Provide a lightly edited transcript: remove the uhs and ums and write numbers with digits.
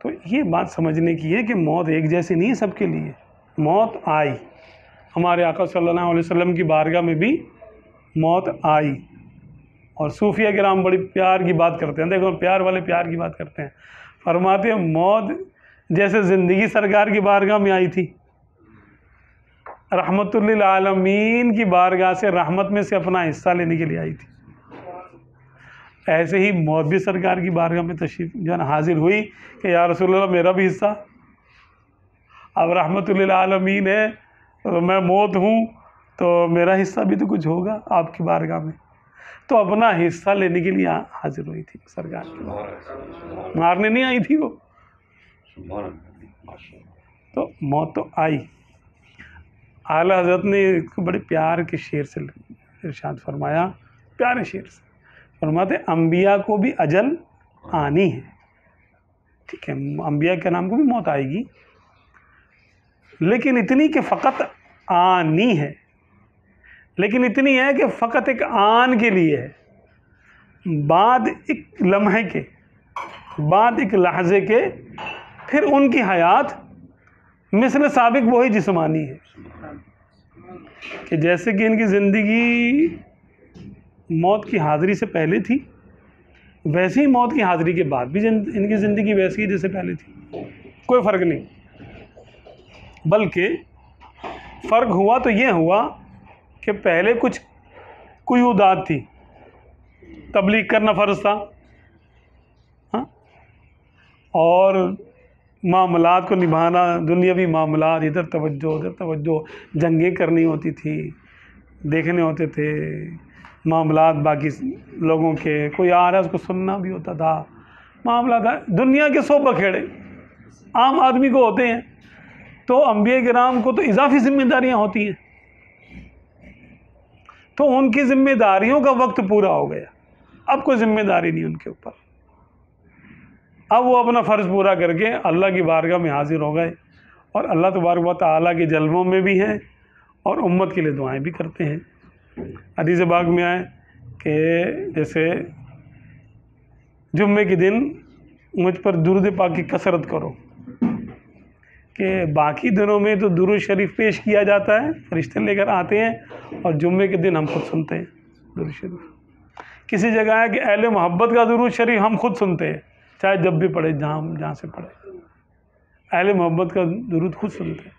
تو یہ بات سمجھنے کی ہے کہ موت ایک جیسی نہیں ہے سب کے لیے. موت آئی، ہمارے آقا صلی اللہ علیہ وسلم کی بارگاہ میں بھی موت آئی. اور صوفیہ کرام بڑی پیار کی بات کرتے ہیں، دیکھو پیار والے پیار کی بات کرتے ہیں. فرماتے ہیں موت جیسے زندگی سرکار کی بارگاہ میں آئی تھی، رحمت للعالمین کی بارگاہ سے رحمت میں سے اپنا حصہ لینے کے لیے آئی تھی، ایسے ہی موت بھی سرکار کی بارگاہ میں تشریف جو ہے نا حاضر ہوئی کہ یا رسول اللہ میرا بھی حصہ. اب رحمت للعالمین ہے تو میں موت ہوں تو میرا حصہ بھی تو کچھ ہوگا آپ کی بارگاہ میں. تو اپنا حصہ لینے کے لیے حاضر ہوئی تھی سرکار کی، مارنے نہیں آئی تھی وہ. تو موت تو آئی. اعلیٰ حضرت نے بڑے پیار کے شعر سے ارشاد فرمایا، پیارے شعر سے فرماتے انبیاء کو بھی اجل آنی ہے. ٹھیک ہے، انبیاء کے نام کو بھی موت آئے گی، لیکن اتنی کہ فقط آنی ہے، لیکن اتنی ہے کہ فقط ایک آن کے لیے ہے، بعد ایک لمحے کے، بعد ایک لحظے کے، پھر ان کی حیات مثل سابق وہی جسمانی ہے. کہ جیسے کہ ان کی زندگی موت کی حاضری سے پہلے تھی، ویسے ہی موت کی حاضری کے بعد بھی ان کی زندگی ویسی ہی جیسے پہلے تھی، کوئی فرق نہیں. بلکہ فرق ہوا تو یہ ہوا کہ پہلے کچھ قیودات تھی، تبلیغ کرنا فرض تھا، اور معاملات کو نبھانا، دنیاوی معاملات، ادھر توجہ ادھر توجہ، جنگیں کرنی ہوتی تھی، دیکھنے ہوتے تھے معاملات باقی لوگوں کے، کوئی آ رہا ہے اس کو سننا بھی ہوتا تھا. معاملات دنیا کے 100 بکھیڑے عام آدمی کو ہوتے ہیں. تو انبیاء کرام کو تو اضافی ذمہ داریاں ہوتی ہیں، تو ان کی ذمہ داریوں کا وقت پورا ہو گیا، اب کوئی ذمہ داری نہیں ان کے اوپر. اب وہ اپنا فرض پورا کر کے اللہ کی بارگاہ میں حاضر ہو گئے، اور اللہ تبارک و تعالیٰ کے جلووں میں بھی ہیں اور امت کے لیے دعائیں بھی کرتے ہیں. حدیث پاک میں آئے کہ جیسے جمعے کے دن مجھ پر درود پاک کی کثرت کرو، کہ باقی دنوں میں تو درود شریف پیش کیا جاتا ہے، فرشتے لے کر آتے ہیں، اور جمعے کے دن ہم خود سنتے ہیں درود شریف. کسی جگہ ہے کہ اہل محبت کا درود شریف ہم خود سنتے ہیں، چاہے جب بھی پڑھے، جہاں سے پڑھے، اہل محبت کا درود خود سنتے ہیں.